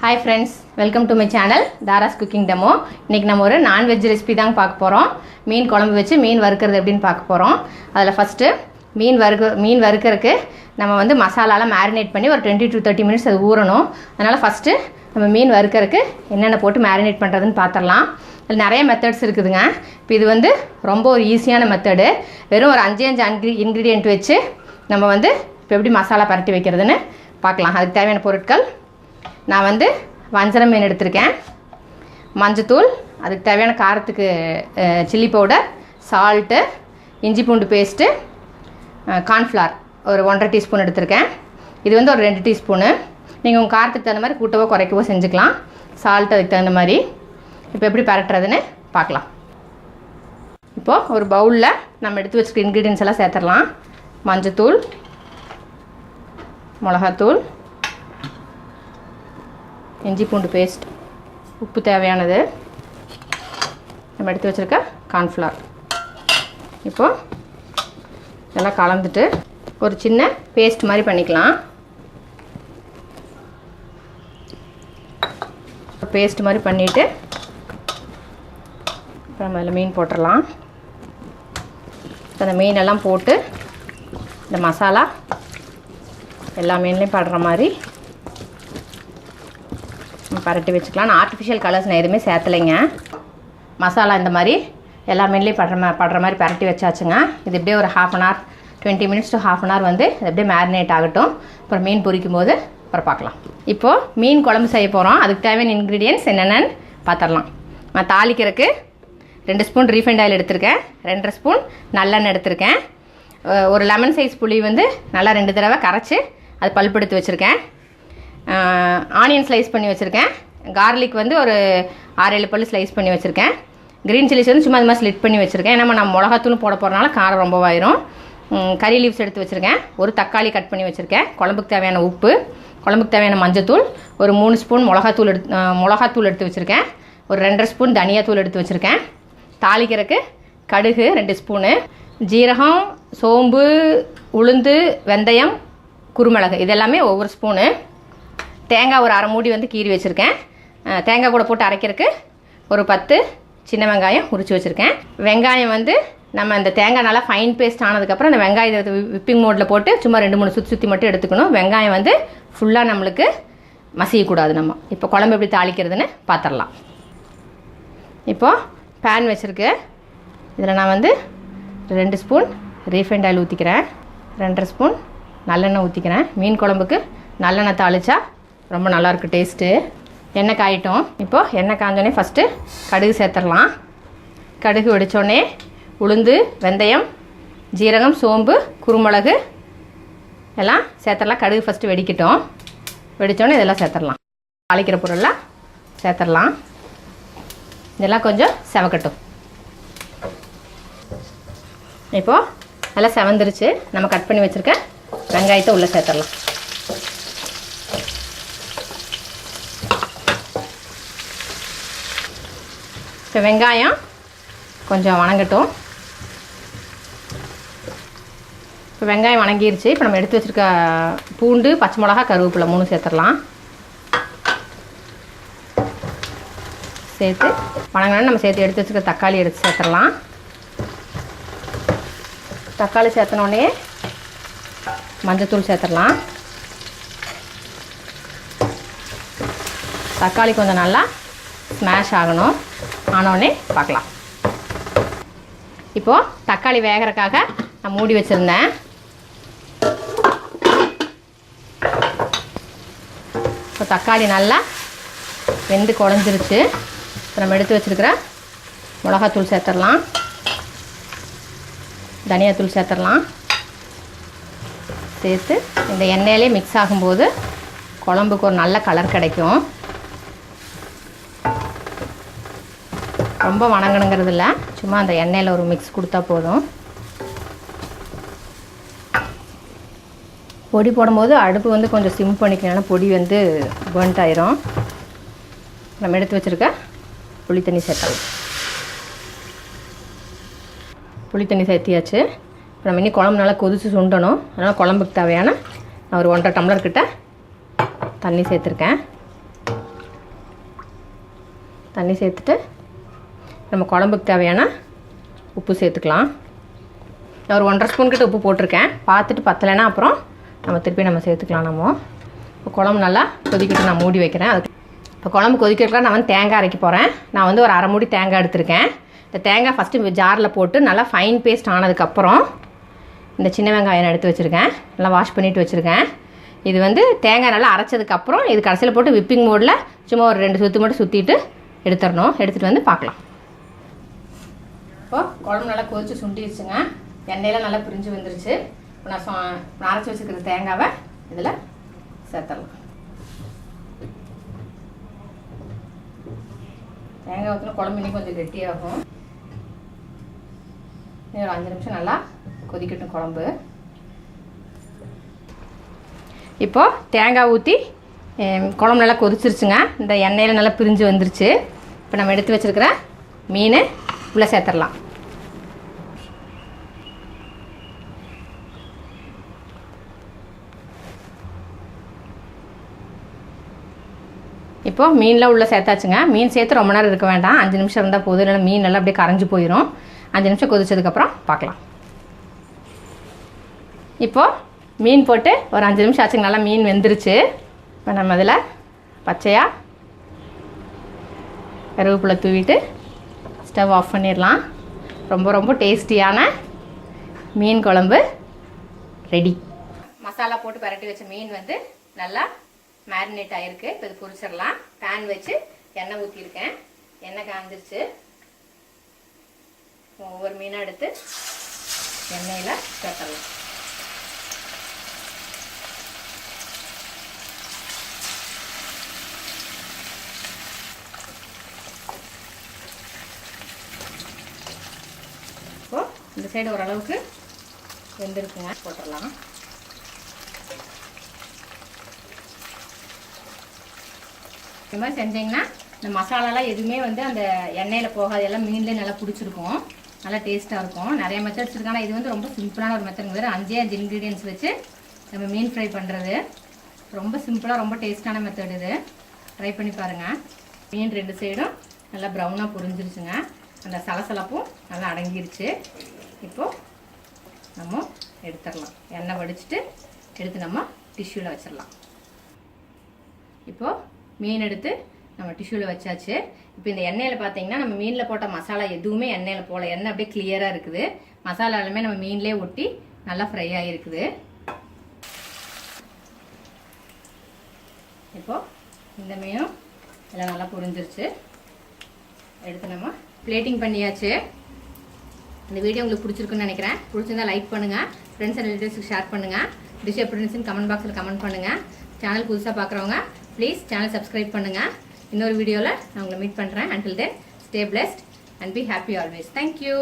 Hi friends, welcome to my channel Dara's Cooking Demo. இன்னைக்கு நம்ம ஒரு நான்வெஜ் ரெசிபி தான் பார்க்க போறோம். மீன் குழம்பு வச்சு மீன் வறுக்கிறது எப்படின்னு பார்க்க போறோம். அதுல ஃபர்ஸ்ட் மீன் வறுக்கிறதுக்கு நம்ம வந்து மசாலால மேரினேட் பண்ணி ஒரு 20 to 30 minutes அது ஊறணும். அதனால ஃபர்ஸ்ட் நம்ம மீன் வறுக்கிறதுக்கு என்னென்ன போட்டு மேரினேட் பண்றதுன்னு பார்த்தறலாம். அதுல நிறைய மெத்தட்ஸ் இருக்குதுங்க. இப்போ இது வந்து ரொம்ப ஒரு ஈஸியான மெத்தட். வெறும் ஒரு 5 இன்கிரிடியன்ட் வச்சு நம்ம வந்து இப்போ எப்படி மசாலா பரட்டி வைக்கிறதுன்னு பார்க்கலாம். அதுக்கு தேவையான பொருட்கள் நான் வந்து வஞ்சரம் மீன் எடுத்திருக்கேன், மஞ்சத்தூள், அதுக்கு தேவையான காரத்துக்கு சில்லி பவுடர், சால்ட்டு, இஞ்சி பூண்டு பேஸ்ட்டு, கார்ன்ஃப்ளவர் ஒரு 1.5 டீஸ்பூன் எடுத்திருக்கேன். இது வந்து ஒரு 2 டீஸ்பூனு. நீங்கள் உங்கள் காரத்துக்கு தகுந்த மாதிரி கூட்டவோ குறைக்கவோ செஞ்சுக்கலாம். சால்ட் அதுக்கு தகுந்த மாதிரி. இப்போ எப்படி பரட்டுறதுன்னு பார்க்கலாம். இப்போது ஒரு பவுலில் நம்ம எடுத்து வச்சுக்க இன்க்ரீடியன்ஸ் எல்லாம் சேர்த்துடலாம். மஞ்சத்தூள், மிளகாத்தூள், இஞ்சி பூண்டு பேஸ்ட், உப்பு தேவையானது, நம்ம எடுத்து வச்சுருக்க கார்ன்ஃப்ளவர். இப்போது இதெல்லாம் கலந்துட்டு ஒரு சின்ன பேஸ்ட் மாதிரி பண்ணிக்கலாம். பேஸ்ட் மாதிரி பண்ணிவிட்டு அப்புறம் அதில் மீன் போட்டுடலாம். அந்த மீனெல்லாம் போட்டு இந்த மசாலா எல்லா மீன்லேயும் படுற மாதிரி பரட்டி வச்சுக்கலாம். நான் ஆர்டிஃபிஷியல் கலர்ஸ் நான் எதுவுமே சேர்த்தலைங்க. மசாலா இந்த மாதிரி எல்லா மீன்லேயும் படுற மாதிரி பரட்டி வச்சாச்சுங்க. இது எப்படியே ஒரு 1/2 hour 20 minutes to 1/2 hour வந்து இது எப்படியே மேரினேட் ஆகட்டும். அப்புறம் மீன் பொரிக்கும் போது அப்புறம் பார்க்கலாம். இப்போது மீன் குழம்பு செய்ய போகிறோம். அதுக்கு தேவையான இன்க்ரீடியன்ட்ஸ் என்னென்னு பார்த்துடலாம். நான் தாளிக்கிறதுக்கு 2 ஸ்பூன் ரீஃபைண்ட் ஆயில் எடுத்திருக்கேன், 2.5 ஸ்பூன் நல்லெண்ணெய் எடுத்திருக்கேன், ஒரு லெமன் சைஸ் புளி வந்து நல்லா 2 தடவை கரைச்சி அது பல்ப் எடுத்து வச்சுருக்கேன், ஆனியன் ஸ்லைஸ் பண்ணி வச்சுருக்கேன், கார்லிக் வந்து ஒரு 6-7 பல் ஸ்லைஸ் பண்ணி வச்சுருக்கேன், க்ரீன் சில்லிஸ் வந்து சும்மா அது மாதிரி ஸ்லிட் பண்ணி வச்சுருக்கேன். ஏன்னா நம்ம மிளகாத்தூளும் போட போகிறனால காரம் ரொம்பவாயிரும். கறி லீவ்ஸ் எடுத்து வச்சுருக்கேன், ஒரு தக்காளி கட் பண்ணி வச்சுருக்கேன், குழம்புக்கு தேவையான உப்பு, குழம்புக்கு தேவையான மஞ்சத்தூள், ஒரு 3 ஸ்பூன் மிளகாத்தூள் எடுத்து வச்சுருக்கேன், ஒரு 2.5 ஸ்பூன் தனியாத்தூள் எடுத்து வச்சுருக்கேன், தாளிக்கிறதுக்கு கடுகு 2 ஸ்பூனு, ஜீரகம், சோம்பு, உளுந்து, வெந்தயம், குருமிளகு இதெல்லாமே ஒவ்வொரு ஸ்பூனு, தேங்காய் ஒரு 1/2 மூடி வந்து கீறி வச்சுருக்கேன், தேங்காய் கூட போட்டு அரைக்கிறதுக்கு ஒரு 10 சின்ன வெங்காயம் உரித்து வச்சுருக்கேன். வெங்காயம் வந்து நம்ம இந்த தேங்காய் நல்லா ஃபைன் பேஸ்ட் ஆனதுக்கப்புறம் அந்த வெங்காயத்தை விப்பிங் மோடில் போட்டு சும்மா 2-3 சுற்றி மட்டும் எடுத்துக்கணும். வெங்காயம் வந்து ஃபுல்லாக நம்மளுக்கு மசியக்கூடாது. நம்ம இப்போ குழம்பு எப்படி தாளிக்கிறதுன்னு பார்த்துடலாம். இப்போது பேன் வச்சுருக்கு. இதில் நான் வந்து 2 ஸ்பூன் ரீஃபைண்ட் ஆயில் ஊற்றிக்கிறேன், 2.5 ஸ்பூன் நல்லெண்ணெய் ஊற்றிக்கிறேன். மீன் குழம்புக்கு நல்லெண்ணெய் தாளித்தா ரொம்ப நல்லாயிருக்கு டேஸ்ட்டு. எண்ணெய் காயிட்டோம். இப்போது எண்ணெய் காஞ்சோடனே ஃபஸ்ட்டு கடுகு சேர்த்துடலாம். கடுகு வெடித்தோடனே உளுந்து, வெந்தயம், ஜீரகம், சோம்பு, குருமிளகு எல்லாம் சேர்த்துடலாம். கடுகு ஃபஸ்ட்டு வெடிக்கட்டும். வெடித்தோடனே இதெல்லாம் சேர்த்துடலாம். தாளிக்கிற பொருளெலாம் சேர்த்துடலாம். இதெல்லாம் கொஞ்சம் செவக்கட்டும். இப்போது நல்லா செவந்துருச்சு. நம்ம கட் பண்ணி வச்சுருக்க வெங்காயத்தை உள்ளே சேர்த்துடலாம். இப்போ வெங்காயம் கொஞ்சம் வணங்கட்டும். இப்போ வெங்காயம் வணங்கிருச்சு. இப்போ நம்ம எடுத்து வச்சுருக்க பூண்டு, பச்சை மிளகா, கருவேப்பிலை 3 சேர்த்துடலாம். சேர்த்து வணங்கினா நம்ம சேர்த்து எடுத்து வச்சுருக்க தக்காளி எடுத்து சேர்த்துடலாம். தக்காளி சேர்த்தனோடனே மஞ்சத்தூள் சேர்த்துடலாம். தக்காளி கொஞ்சம் நல்லா ஸ்மாஷ் ஆகணும். ஆனோடனே பார்க்கலாம். இப்போது தக்காளி வேகிறதுக்காக நான் மூடி வச்சுருந்தேன். இப்போ தக்காளி நல்லா வெந்து குழஞ்சிருச்சு. இப்போ நம்ம எடுத்து வச்சுருக்கிற மிளகாத்தூள் சேர்த்துடலாம், தனியாத்தூள் சேர்த்துடலாம். சேர்த்து இந்த எண்ணெயிலே மிக்ஸ் ஆகும்போது குழம்புக்கு ஒரு நல்ல கலர் கிடைக்கும். ரொம்ப வணங்கணுங்கிறது இல்லை, சும்மா அந்த எண்ணெயில் ஒரு மிக்ஸ் கொடுத்தா போதும். பொடி போடும்போது அடுப்பு வந்து கொஞ்சம் சிம் பண்ணிக்கணும், பொடி வந்து பர்ன்ட் ஆயிரும். நம்ம எடுத்து வச்சுருக்க புளி தண்ணி சேர்த்தலாம். புளி தண்ணி சேர்த்தியாச்சு. நம்ம இன்னும் குழம்பு நல்லா கொதித்து சுண்டணும். அதனால் குழம்புக்கு தேவையான நான் ஒரு 1.5 டம்ளர் கிட்ட தண்ணி சேர்த்துருக்கேன். தண்ணி சேர்த்துட்டு நம்ம குழம்புக்கு தேவையான உப்பு சேர்த்துக்கலாம். நான் ஒரு 1.5 ஸ்பூன் கிட்ட உப்பு போட்டிருக்கேன். பார்த்துட்டு பத்தலைன்னா அப்புறம் நம்ம திருப்பி நம்ம சேர்த்துக்கலாம். நம்ம இப்போ குழம்பு நல்லா கொதிக்கிட்டு நான் மூடி வைக்கிறேன். அதுக்கு இப்போ குழம்பு கொதிக்கிறதுலாம் நான் வந்து தேங்காய் அரைக்க போகிறேன். நான் வந்து ஒரு 1/2 மூடி தேங்காய் எடுத்திருக்கேன். இந்த தேங்காய் ஃபஸ்ட்டு ஜாரில் போட்டு நல்லா ஃபைன் பேஸ்ட் ஆனதுக்கப்புறம் இந்த சின்ன வெங்காயம் எடுத்து வச்சுருக்கேன். நல்லா வாஷ் பண்ணிவிட்டு வச்சுருக்கேன். இது வந்து தேங்காய் நல்லா அரைச்சதுக்கப்புறம் இது கடைசியில் போட்டு விப்பிங் மோடில் சும்மா ஒரு 2 சுற்று மட்டும் சுற்றிட்டு எடுத்துடணும். எடுத்துகிட்டு வந்து பார்க்கலாம். இப்போது குழம்பு நல்லா கொதிச்சு சுண்டிடுச்சுங்க. எண்ணெயெல்லாம் நல்லா பிரிஞ்சு வந்துருச்சு. இப்போ நான் அரைச்சி வச்சுருக்கிற தேங்காவை இதில் சேர்த்துடலாம். தேங்காய் ஊற்றினா குழம்பு இன்னும் கொஞ்சம் கெட்டியாகும். ஒரு 5 நிமிஷம் நல்லா கொதிக்கட்டும் குழம்பு. இப்போது தேங்காய் ஊற்றி குழம்பு நல்லா கொதிச்சிருச்சுங்க. இந்த எண்ணெயில் நல்லா பிரிஞ்சு வந்துருச்சு. இப்போ நம்ம எடுத்து வச்சுருக்கிற மீன் உள்ளே சேர்த்துடலாம். இப்போது மீன்லாம் உள்ளே சேர்த்தாச்சுங்க. மீன் சேர்த்து ரொம்ப நேரம் இருக்க வேண்டாம். 5 நிமிஷம் இருந்தால் போதும். இல்லைன்னா மீன் நல்லா அப்படியே கரைஞ்சி போயிடும். 5 நிமிஷம் கொதிச்சதுக்கப்புறம் பார்க்கலாம். இப்போது மீன் போட்டு ஒரு 5 நிமிஷம் ஆச்சுங்க. நல்லா மீன் வெந்துருச்சு. இப்போ நம்ம அதில் பச்சையாக கருவேப்பிலை தூவிட்டு ஸ்டவ் ஆஃப் பண்ணிடலாம். ரொம்ப ரொம்ப டேஸ்டியான மீன் குழம்பு ரெடி. மசாலா போட்டு பரட்டி வச்ச மீன் வந்து நல்லா மேரினேட் ஆகிருக்கு. இப்போ இது பொரிச்சிடலாம். பேன் வச்சு எண்ணெய் ஊற்றிருக்கேன். எண்ணெய் காஞ்சிருச்சு. ஒவ்வொரு மீனாக எடுத்து எண்ணெயில் சேர்த்துடலாம். இப்போது இந்த சைடு ஓரளவுக்கு வெந்திருக்குங்க. போட்டுடலாம். இந்த மாதிரி செஞ்சிங்கன்னா இந்த மசாலாலாம் எதுவுமே வந்து அந்த எண்ணெயில் போகாது. எல்லாம் மீன்லேயே நல்லா பிடிச்சிருக்கும். நல்லா டேஸ்ட்டாக இருக்கும். நிறைய மெத்தட்ஸ் இருக்கு. ஆனால் இது வந்து ரொம்ப சிம்பிளான ஒரு மெத்தட். வேறு 5 இன்க்ரீடியன்ஸ் வச்சு நம்ம மீன் ஃப்ரை பண்ணுறது ரொம்ப சிம்பிளாக ரொம்ப டேஸ்ட்டான மெத்தட். இது ட்ரை பண்ணி பாருங்கள். மீன் 2 சைடும் நல்லா ப்ரௌனாக பொரிஞ்சிருச்சுங்க. அந்த சலசலப்பும் நல்லா அடங்கிருச்சு. இப்போது நம்ம எடுத்துடலாம். எண்ணெய் வடிச்சிட்டு எடுத்து நம்ம டிஷ்யூவில் வச்சிடலாம். இப்போது மீன் எடுத்து நம்ம டிஷ்யூவில் வச்சாச்சு. இப்போ இந்த எண்ணெயில் பார்த்தீங்கன்னா நம்ம மீனில் போட்ட மசாலா எதுவுமே எண்ணெயில் போகல. எண்ணெய் அப்படியே கிளியராக இருக்குது. மசாலா எல்லாமே நம்ம மீன்லேயே ஒட்டி நல்லா ஃப்ரை ஆகிருக்குது. இப்போது இந்த மீனும் எல்லாம் நல்லா புரிஞ்சிருச்சு. எடுத்து நம்ம பிளேட்டிங் பண்ணியாச்சு. இந்த வீடியோ உங்களுக்கு பிடிச்சிருக்குன்னு நினைக்கிறேன். பிடிச்சிருந்தா லைக் பண்ணுங்கள். ஃப்ரெண்ட்ஸ் அண்ட் ரிலேட்டிவ்ஸ்க்கு ஷேர் பண்ணுங்கள். டிஷ் எப்படி இருந்துச்சுன்னு கமெண்ட் பாக்ஸில் கமெண்ட் பண்ணுங்கள். சேனல் புதுசாக பார்க்குறவங்க ப்ளீஸ் சேனல் சப்ஸ்கிரைப் பண்ணுங்கள். இன்னொரு வீடியோவில் நான் உங்களை மீட் பண்ணுறேன். Until then, stay blessed and be happy always. Thank you.